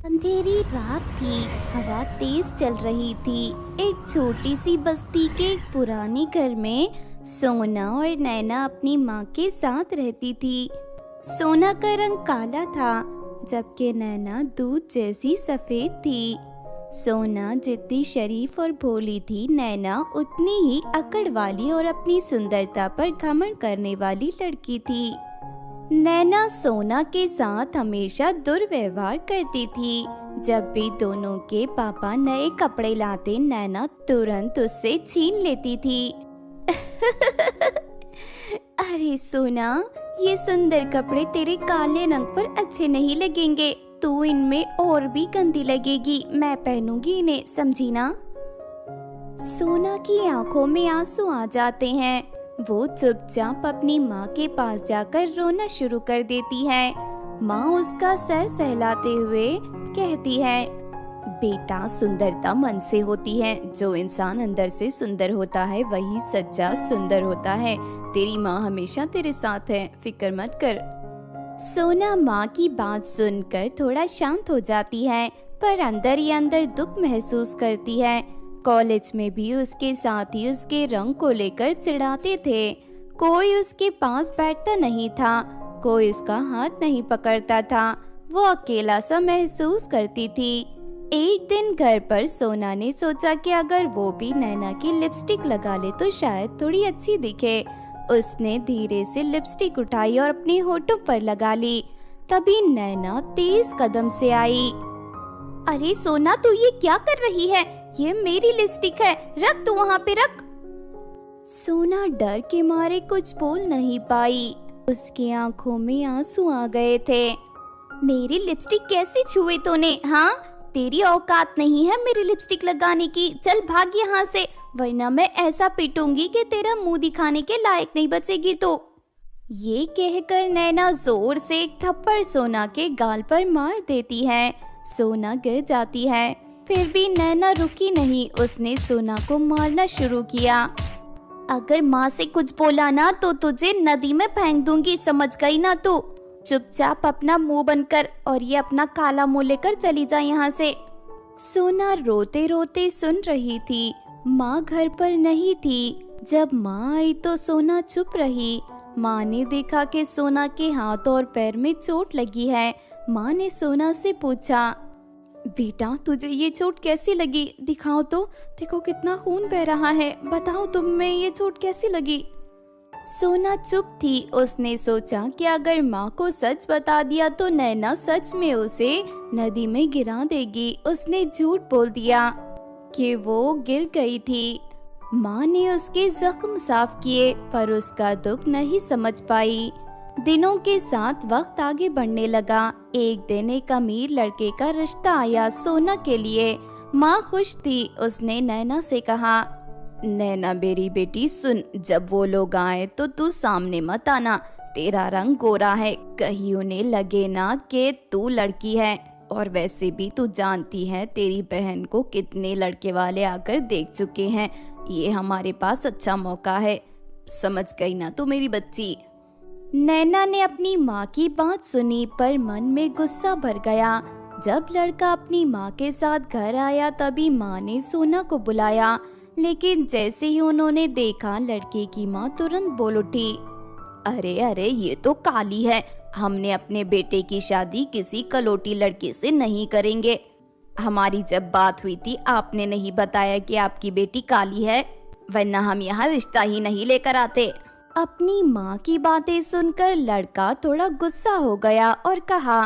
अंधेरी रात थी। हवा तेज चल रही थी। एक छोटी सी बस्ती के एक पुराने घर में सोना और नैना अपनी माँ के साथ रहती थी। सोना का रंग काला था, जबकि नैना दूध जैसी सफेद थी। सोना जितनी शरीफ और भोली थी, नैना उतनी ही अकड़ वाली और अपनी सुंदरता पर घमंड करने वाली लड़की थी। नैना सोना के साथ हमेशा दुर्व्यवहार करती थी। जब भी दोनों के पापा नए कपड़े लाते, नैना तुरंत उससे छीन लेती थी। अरे सोना, ये सुंदर कपड़े तेरे काले रंग पर अच्छे नहीं लगेंगे। तू इनमें और भी गंदी लगेगी। मैं पहनूंगी इन्हें, समझी ना? सोना की आंखों में आंसू आ जाते हैं। वो चुपचाप अपनी माँ के पास जाकर रोना शुरू कर देती है। माँ उसका सर सहलाते हुए कहती है, बेटा, सुंदरता मन से होती है। जो इंसान अंदर से सुंदर होता है वही सच्चा सुंदर होता है। तेरी माँ हमेशा तेरे साथ है, फिक्र मत कर। सोना माँ की बात सुनकर थोड़ा शांत हो जाती है, पर अंदर ही अंदर दुख महसूस करती है। कॉलेज में भी उसके साथी उसके रंग को लेकर चिढ़ाते थे। कोई उसके पास बैठता नहीं था, कोई उसका हाथ नहीं पकड़ता था। वो अकेला सा महसूस करती थी। एक दिन घर पर सोना ने सोचा कि अगर वो भी नैना की लिपस्टिक लगा ले तो शायद थोड़ी अच्छी दिखे। उसने धीरे से लिपस्टिक उठाई और अपने होठों पर लगा ली। तभी नैना तेज कदम से आई। अरे सोना, तू ये क्या कर रही है? ये मेरी लिपस्टिक है, रख तू वहाँ पे रख। सोना डर के मारे कुछ बोल नहीं पाई। उसकी आंखों में आंसू आ गए थे। मेरी लिपस्टिक कैसे छुए तूने? हाँ, तेरी औकात नहीं है मेरी लिपस्टिक लगाने की। चल भाग यहाँ से, वरना मैं ऐसा पीटूंगी कि तेरा मुंह दिखाने के लायक नहीं बचेगी तो। ये कहकर नैना जोर से एक थप्पड़ सोना के गाल पर मार देती है। सोना गिर जाती है, फिर भी नैना रुकी नहीं। उसने सोना को मारना शुरू किया। अगर माँ से कुछ बोला ना तो तुझे नदी में फेंक दूंगी, समझ गई ना तू? चुपचाप अपना मुंह बंद कर और ये अपना काला मुंह लेकर चली जा यहाँ से। सोना रोते रोते सुन रही थी। माँ घर पर नहीं थी। जब माँ आई तो सोना चुप रही। माँ ने देखा कि सोना के हाथ और पैर में चोट लगी है। माँ ने सोना से पूछा, बेटा, तुझे ये चोट कैसी लगी? दिखाओ तो, देखो कितना खून बह रहा है। बताओ तुम्हें ये चोट कैसी लगी? सोना चुप थी। उसने सोचा कि अगर माँ को सच बता दिया तो नैना सच में उसे नदी में गिरा देगी। उसने झूठ बोल दिया कि वो गिर गई थी। माँ ने उसके जख्म साफ किए, पर उसका दुख नहीं समझ पाई। दिनों के साथ वक्त आगे बढ़ने लगा। एक दिन एक अमीर लड़के का रिश्ता आया सोना के लिए। माँ खुश थी। उसने नैना से कहा, नैना मेरी बेटी सुन, जब वो लोग आए तो तू सामने मत आना। तेरा रंग गोरा है, कहीं उन्हें लगे ना कि तू लड़की है। और वैसे भी तू जानती है तेरी बहन को कितने लड़के वाले आकर देख चुके हैं। ये हमारे पास अच्छा मौका है, समझ गई ना तू मेरी बच्ची? नैना ने अपनी माँ की बात सुनी, पर मन में गुस्सा भर गया। जब लड़का अपनी माँ के साथ घर आया तभी माँ ने सोना को बुलाया, लेकिन जैसे ही उन्होंने देखा, लड़के की माँ तुरंत बोल उठी, अरे अरे, ये तो काली है। हमने अपने बेटे की शादी किसी कलोटी लड़के से नहीं करेंगे। हमारी जब बात हुई थी आपने नहीं बताया कि आपकी बेटी काली है, वरना हम यहाँ रिश्ता ही नहीं लेकर आते। अपनी माँ की बातें सुनकर लड़का थोड़ा गुस्सा हो गया और कहा,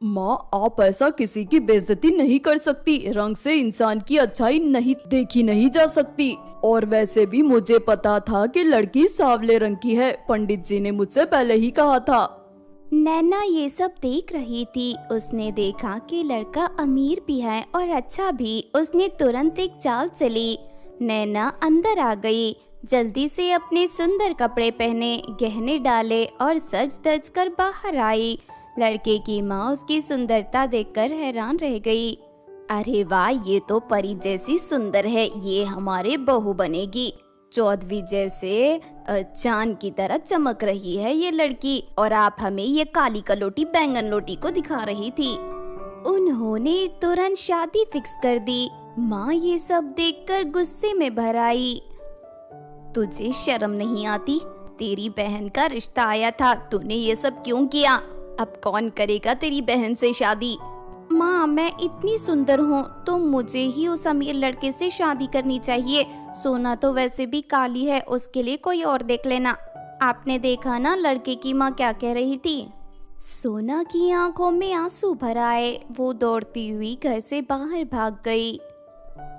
माँ, आप ऐसा किसी की बेइज्जती नहीं कर सकती। रंग से इंसान की अच्छाई नहीं देखी नहीं जा सकती। और वैसे भी मुझे पता था कि लड़की सांवले रंग की है। पंडित जी ने मुझसे पहले ही कहा था। नैना ये सब देख रही थी। उसने देखा कि लड़का अमीर भी है और अच्छा भी। उसने तुरंत एक चाल चली। नैना अंदर आ गई। जल्दी से अपने सुंदर कपड़े पहने, गहने डाले और सज धज कर बाहर आई। लड़के की माँ उसकी सुंदरता देखकर हैरान रह गई। अरे वाह, ये तो परी जैसी सुंदर है। ये हमारे बहू बनेगी। चौधरी जैसे चांद की तरह चमक रही है ये लड़की, और आप हमें ये काली कलोटी बैंगन लोटी को दिखा रही थी। उन्होंने तुरंत शादी फिक्स कर दी। माँ ये सब देखकर गुस्से में भर आई। तुझे शर्म नहीं आती? तेरी बहन का रिश्ता आया था, तूने ये सब क्यों किया? अब कौन करेगा तेरी बहन से शादी? माँ मैं इतनी सुंदर हूँ तो मुझे ही उस अमीर लड़के से शादी करनी चाहिए। सोना तो वैसे भी काली है, उसके लिए कोई और देख लेना। आपने देखा ना लड़के की माँ क्या कह रही थी? सोना की आंखों में आंसू भर आए। वो दौड़ती हुई घर से बाहर भाग गई।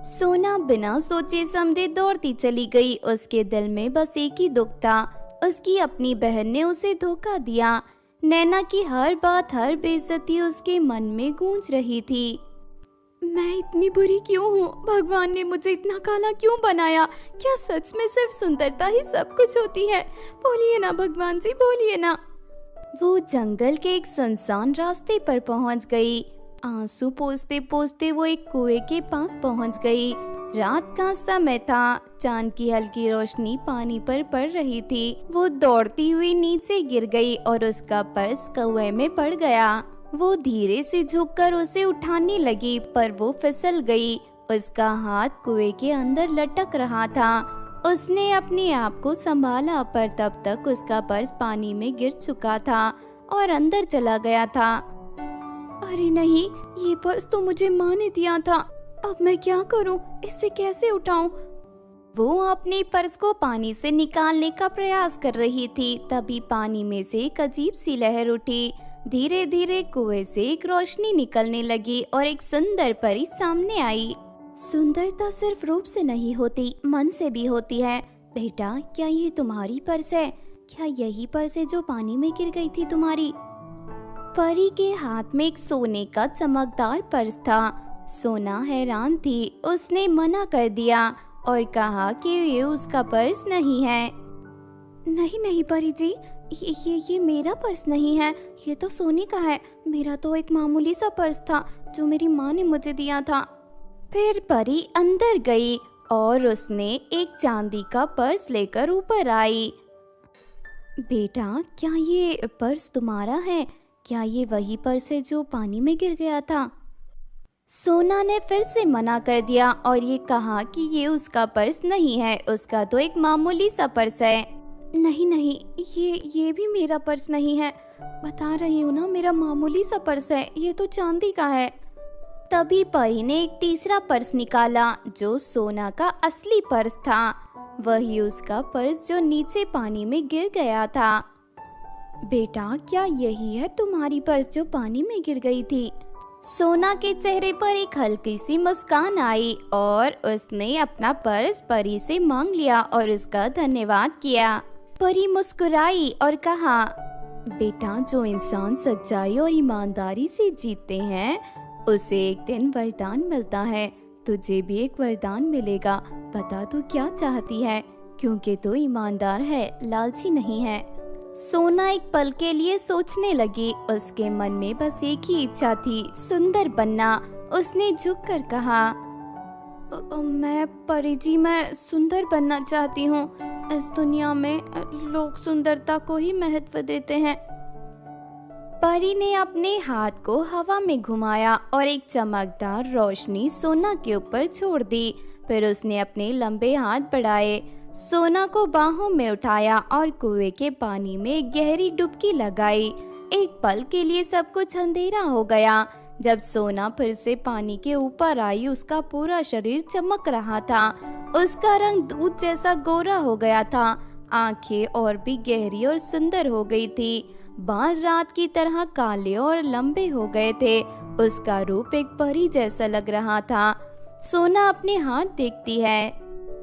सोना बिना सोचे समझे दौड़ती चली गई। उसके दिल में बस एक ही दुख था, उसकी अपनी बहन ने उसे धोखा दिया। नैना की हर बात, हर बेइज्जती उसके मन में गूंज रही थी। मैं इतनी बुरी क्यों हूँ? भगवान ने मुझे इतना काला क्यों बनाया? क्या सच में सिर्फ सुंदरता ही सब कुछ होती है? बोलिए ना भगवान जी, बोलिए ना। वो जंगल के एक सुनसान रास्ते पर पहुंच गई। आंसू पोंछते पोंछते वो एक कुएं के पास पहुंच गई। रात का समय था, चांद की हल्की रोशनी पानी पर पड़ रही थी। वो दौड़ती हुई नीचे गिर गई और उसका पर्स कुएं में पड़ गया। वो धीरे से झुककर उसे उठाने लगी पर वो फिसल गई। उसका हाथ कुएं के अंदर लटक रहा था। उसने अपने आप को संभाला पर तब तक उसका पर्स पानी में गिर चुका था और अंदर चला गया था। अरे नहीं, ये पर्स तो मुझे माँ ने दिया था। अब मैं क्या करूं? इसे कैसे उठाऊं? वो अपने पर्स को पानी से निकालने का प्रयास कर रही थी। तभी पानी में से एक अजीब सी लहर उठी। धीरे धीरे कुएं से एक रोशनी निकलने लगी और एक सुंदर परी सामने आई। सुंदरता सिर्फ रूप से नहीं होती, मन से भी होती है। बेटा, क्या ये तुम्हारी पर्स है? क्या यही पर्स है जो पानी में गिर गई थी तुम्हारी? परी के हाथ में एक सोने का चमकदार पर्स था। सोना हैरान थी। उसने मना कर दिया और कहा कि ये उसका पर्स नहीं है। नहीं नहीं परी जी, ये मेरा पर्स नहीं है, ये तो सोने का है। मेरा तो एक मामूली सा पर्स था जो मेरी माँ ने मुझे दिया था। फिर परी अंदर गई और उसने एक चांदी का पर्स लेकर ऊपर आई। बेटा, क्या ये पर्स तुम्हारा है? क्या ये वही पर्स है जो पानी में गिर गया था? सोना ने फिर से मना कर दिया और ये कहा कि ये उसका पर्स नहीं है, उसका तो एक मामूली सा पर्स है। नहीं नहीं, ये भी मेरा पर्स नहीं है। बता रही हूँ ना, मेरा मामूली सा पर्स है, ये तो चांदी का है। तभी परी ने एक तीसरा पर्स निकाला जो सोना का असली पर्स था। वही उसका पर्स जो नीचे पानी में गिर गया था। बेटा, क्या यही है तुम्हारी पर्स जो पानी में गिर गई थी? सोना के चेहरे पर एक हल्की सी मुस्कान आई और उसने अपना पर्स परी से मांग लिया और उसका धन्यवाद किया। परी मुस्कुराई और कहा, बेटा, जो इंसान सच्चाई और ईमानदारी से जीते हैं उसे एक दिन वरदान मिलता है। तुझे भी एक वरदान मिलेगा। बता तू क्या चाहती है, क्योंकि तू ईमानदार है, लालची नहीं है। सोना एक पल के लिए सोचने लगी। उसके मन में बस एक ही इच्छा थी, सुंदर बनना। उसने झुककर कहा, मैं परी जी, मैं सुंदर बनना चाहती हूँ। इस दुनिया में लोग सुंदरता को ही महत्व देते हैं। परी ने अपने हाथ को हवा में घुमाया और एक चमकदार रोशनी सोना के ऊपर छोड़ दी। फिर उसने अपने लंबे हाथ बढ़ाए, सोना को बाहों में उठाया और कुएं के पानी में गहरी डुबकी लगाई। एक पल के लिए सब कुछ अंधेरा हो गया। जब सोना फिर से पानी के ऊपर आई, उसका पूरा शरीर चमक रहा था। उसका रंग दूध जैसा गोरा हो गया था। आंखें और भी गहरी और सुंदर हो गई थी। बाल रात की तरह काले और लंबे हो गए थे। उसका रूप एक परी जैसा लग रहा था। सोना अपने हाथ देखती है।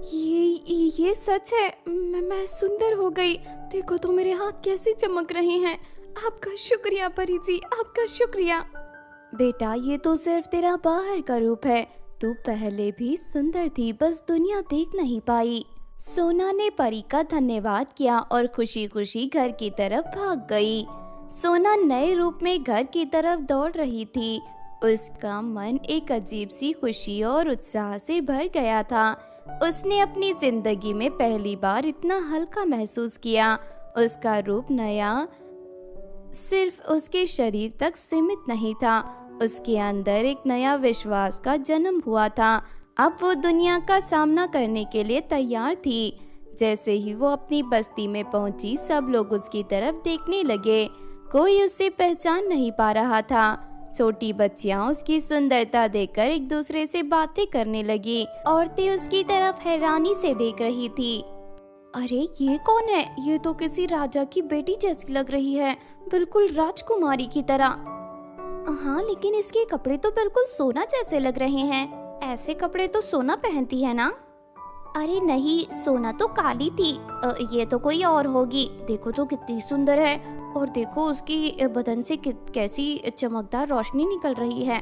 ये सच है, मैं सुंदर हो गई। देखो तो मेरे हाथ कैसे चमक रहे हैं। आपका शुक्रिया परी जी, आपका शुक्रिया। बेटा, ये तो सिर्फ तेरा बाहर का रूप है। तू पहले भी सुंदर थी, बस दुनिया देख नहीं पाई। सोना ने परी का धन्यवाद किया और खुशी खुशी घर की तरफ भाग गई। सोना नए रूप में घर की तरफ दौड़ रही थी। उसका मन एक अजीब सी खुशी और उत्साह से भर गया था। उसने अपनी जिंदगी में पहली बार इतना हल्का महसूस किया। उसका रूप नया सिर्फ उसके शरीर तक सीमित नहीं था, उसके अंदर एक नया विश्वास का जन्म हुआ था। अब वो दुनिया का सामना करने के लिए तैयार थी। जैसे ही वो अपनी बस्ती में पहुंची, सब लोग उसकी तरफ देखने लगे। कोई उसे पहचान नहीं पा रहा था। छोटी बच्चियां उसकी सुंदरता देखकर एक दूसरे से बातें करने लगी। औरतें उसकी तरफ हैरानी से देख रही थी। अरे ये कौन है? ये तो किसी राजा की बेटी जैसी लग रही है, बिल्कुल राजकुमारी की तरह। हाँ, लेकिन इसके कपड़े तो बिल्कुल सोना जैसे लग रहे हैं। ऐसे कपड़े तो सोना पहनती है ना? अरे नहीं, सोना तो काली थी। ये तो कोई और होगी। देखो तो कितनी सुंदर है, और देखो उसकी बदन से कैसी चमकदार रोशनी निकल रही है।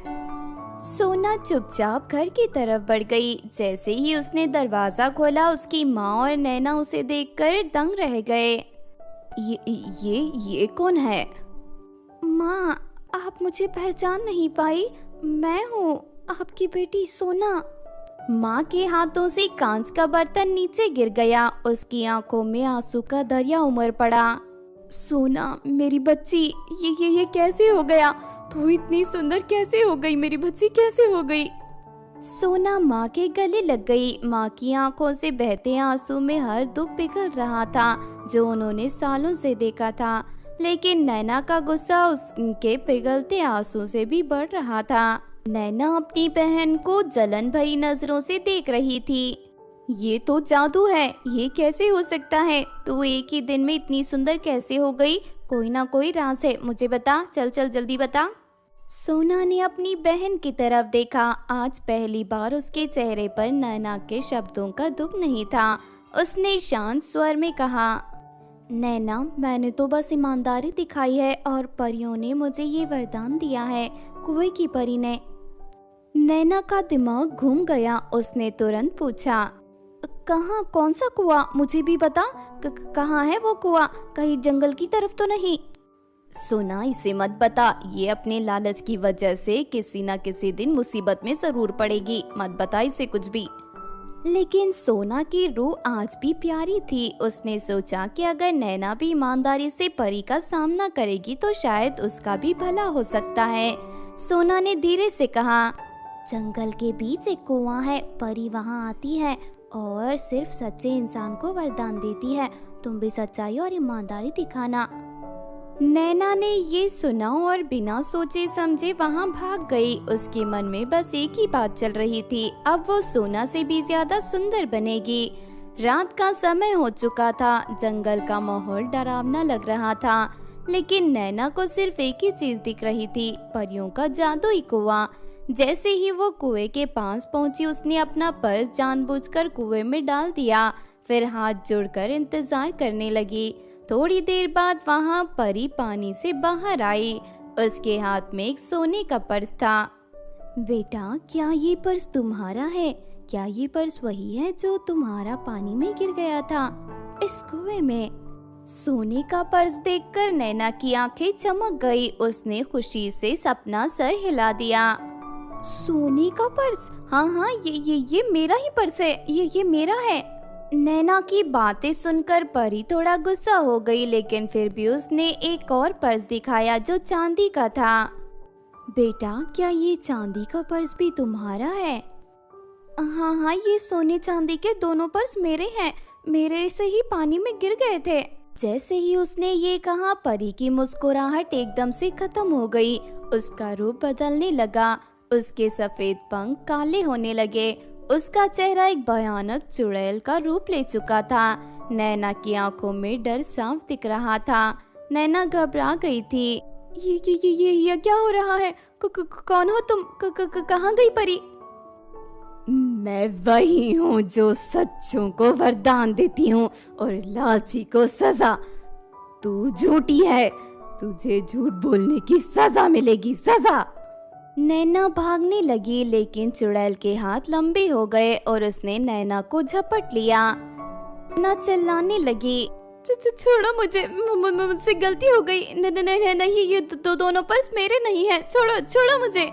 सोना चुपचाप घर की तरफ बढ़ गई। जैसे ही उसने दरवाजा खोला, उसकी माँ और नैना उसे देखकर दंग रह गए। ये कौन है? माँ, आप मुझे पहचान नहीं पाई? मैं हूँ आपकी बेटी सोना। माँ के हाथों से कांच का बर्तन नीचे गिर गया। उसकी आंखों में आंसू का दरिया उमड़ पड़ा। सोना मेरी बच्ची, ये कैसे हो गया? तू इतनी सुंदर कैसे हो गई? मेरी बच्ची कैसे हो गई? सोना माँ के गले लग गई। माँ की आंखों से बहते आंसू में हर दुख पिघल रहा था जो उन्होंने सालों से देखा था। लेकिन नैना का गुस्सा उसके पिघलते आंसू से भी बढ़ रहा था। नैना अपनी बहन को जलन भरी नजरों से देख रही थी। ये तो जादू है, ये कैसे हो सकता है? तू एक ही दिन में इतनी सुंदर कैसे हो गई? कोई ना कोई राज है, मुझे बता, चल जल्दी बता। सोना ने अपनी बहन की तरफ देखा। आज पहली बार उसके चेहरे पर नैना के शब्दों का दुख नहीं था। उसने शांत स्वर में कहा, नैना, मैंने तो बस ईमानदारी दिखाई है और परियों ने मुझे ये वरदान दिया है, कुएं की परी ने। नैना का दिमाग घूम गया। उसने तुरंत पूछा, कहाँ? कौन सा कुआं? मुझे भी बता। कहाँ है वो कुआं? कहीं जंगल की तरफ तो नहीं? सोना, इसे मत बता। ये अपने लालच की वजह से किसी न किसी दिन मुसीबत में जरूर पड़ेगी। मत बता इसे कुछ भी। लेकिन सोना की रूह आज भी प्यारी थी। उसने सोचा कि अगर नैना भी ईमानदारी से परी का सामना करेगी तो शायद उसका भी भला हो सकता है। सोना ने धीरे से कहा, जंगल के बीच एक कुआं है। परी वहां आती है और सिर्फ सच्चे इंसान को वरदान देती है। तुम भी सच्चाई और ईमानदारी दिखाना। नैना ने ये सुना और बिना सोचे समझे वहां भाग गई। उसके मन में बस एक ही बात चल रही थी, अब वो सोना से भी ज्यादा सुंदर बनेगी। रात का समय हो चुका था। जंगल का माहौल डरावना लग रहा था, लेकिन नैना को सिर्फ एक ही चीज दिख रही थी, परियों का जादुई कुआं। जैसे ही वो कुएं के पास पहुंची, उसने अपना पर्स जानबूझकर कुएं में डाल दिया। फिर हाथ जोड़कर इंतजार करने लगी। थोड़ी देर बाद वहां परी पानी से बाहर आई। उसके हाथ में एक सोने का पर्स था। बेटा, क्या ये पर्स तुम्हारा है? क्या ये पर्स वही है जो तुम्हारा पानी में गिर गया था इस कुएं में? सोने का पर्स देखकर नैना की आंखें चमक गई। उसने खुशी से अपना सर हिला दिया। सोने का पर्स? हाँ, ये मेरा ही पर्स है। ये मेरा है। नैना की बातें सुनकर परी थोड़ा गुस्सा हो गई, लेकिन फिर भी उसने एक और पर्स दिखाया जो चांदी का था। बेटा, क्या ये चांदी का पर्स भी तुम्हारा है? हाँ, ये सोने चांदी के दोनों पर्स मेरे हैं। मेरे से ही पानी में गिर गए थे। जैसे ही उसने ये कहा, परी की मुस्कुराहट एकदम से खत्म हो गई। उसका रूप बदलने लगा। उसके सफेद पंख काले होने लगे। उसका चेहरा एक भयानक चुड़ैल का रूप ले चुका था। नैना की आंखों में डर साफ दिख रहा था। नैना घबरा गई थी। ये क्या हो रहा है? कौन हो तुम? कहाँ गई परी? मैं वही हूँ जो सच्चों को वरदान देती हूँ और लालची को सजा। तू झूठी है, तुझे झूठ बोलने की सजा मिलेगी, सजा। नैना भागने लगी, लेकिन चुड़ैल के हाथ लंबे हो गए और उसने नैना को झपट लिया। नैना चिल्लाने लगी, छोड़ो मुझे, मुझसे गलती हो गई। नहीं, ये दोनों पर्स मेरे नहीं है। छोड़ो मुझे।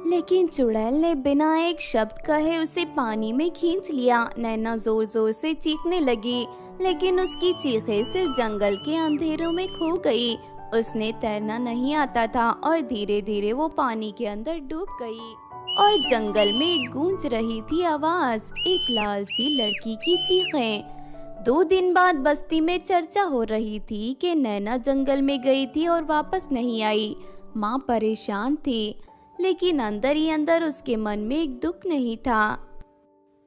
लेकिन चुड़ैल ने बिना एक शब्द कहे उसे पानी में खींच लिया। नैना जोर जोर से चीखने लगी, लेकिन उसकी चीखें सिर्फ जंगल के अंधेरों में खो गई। उसने तैरना नहीं आता था और धीरे धीरे वो पानी के अंदर डूब गई और जंगल में गूंज रही थी आवाज, एक लालची लड़की की चीखें। 2 दिन बाद बस्ती में चर्चा हो रही थी कि नैना जंगल में गई थी और वापस नहीं आई। माँ परेशान थी, लेकिन अंदर ही अंदर उसके मन में एक दुख नहीं था।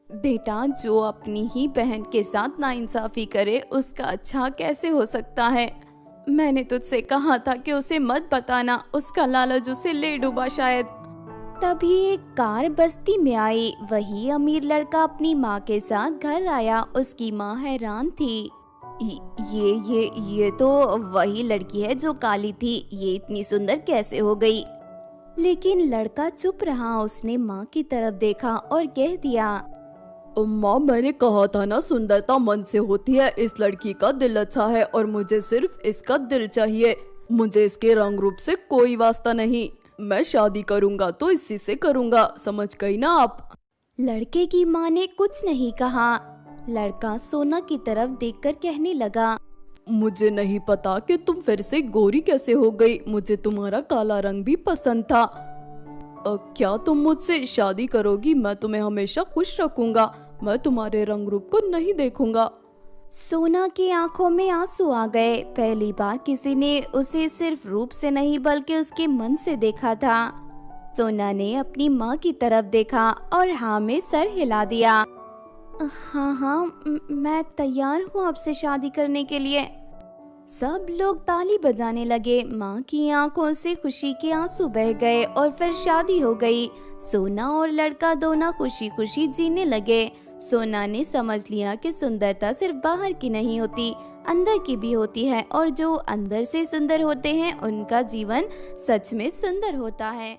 बेटा, जो अपनी ही बहन के साथ नाइंसाफी करे उसका अच्छा कैसे हो सकता है? मैंने तुझसे कहा था कि उसे मत बताना, उसका लालच उसे ले डूबा शायद। तभी एक कार बस्ती में आई। वही अमीर लड़का अपनी माँ के साथ घर आया। उसकी माँ हैरान थी। ये तो वही लड़की है जो काली थी, ये इतनी सुंदर कैसे हो गई? लेकिन लड़का चुप रहा। उसने माँ की तरफ देखा और कह दिया, माँ, मैंने कहा था ना, सुंदरता मन से होती है। इस लड़की का दिल अच्छा है और मुझे सिर्फ इसका दिल चाहिए। मुझे इसके रंग रूप से कोई वास्ता नहीं। मैं शादी करूंगा तो इसी से करूंगा, समझ गई ना आप? लड़के की माँ ने कुछ नहीं कहा। लड़का सोना की तरफ देखकर कहने लगा, मुझे नहीं पता कि तुम फिर से गोरी कैसे हो गई। मुझे तुम्हारा काला रंग भी पसंद था। क्या तुम मुझसे शादी करोगी? मैं तुम्हें हमेशा खुश रखूंगा। मैं तुम्हारे रंग रूप को नहीं देखूंगा। सोना की आंखों में आंसू आ गए। पहली बार किसी ने उसे सिर्फ रूप से नहीं बल्कि उसके मन से देखा था। सोना ने अपनी माँ की तरफ देखा और हाँ में सर हिला दिया। हाँ, मैं तैयार हूँ आपसे शादी करने के लिए। सब लोग ताली बजाने लगे। माँ की आंखों से खुशी के आंसू बह गए और फिर शादी हो गई। सोना और लड़का दोनों खुशी खुशी जीने लगे। सोना ने समझ लिया कि सुंदरता सिर्फ बाहर की नहीं होती, अंदर की भी होती है, और जो अंदर से सुंदर होते हैं उनका जीवन सच में सुंदर होता है।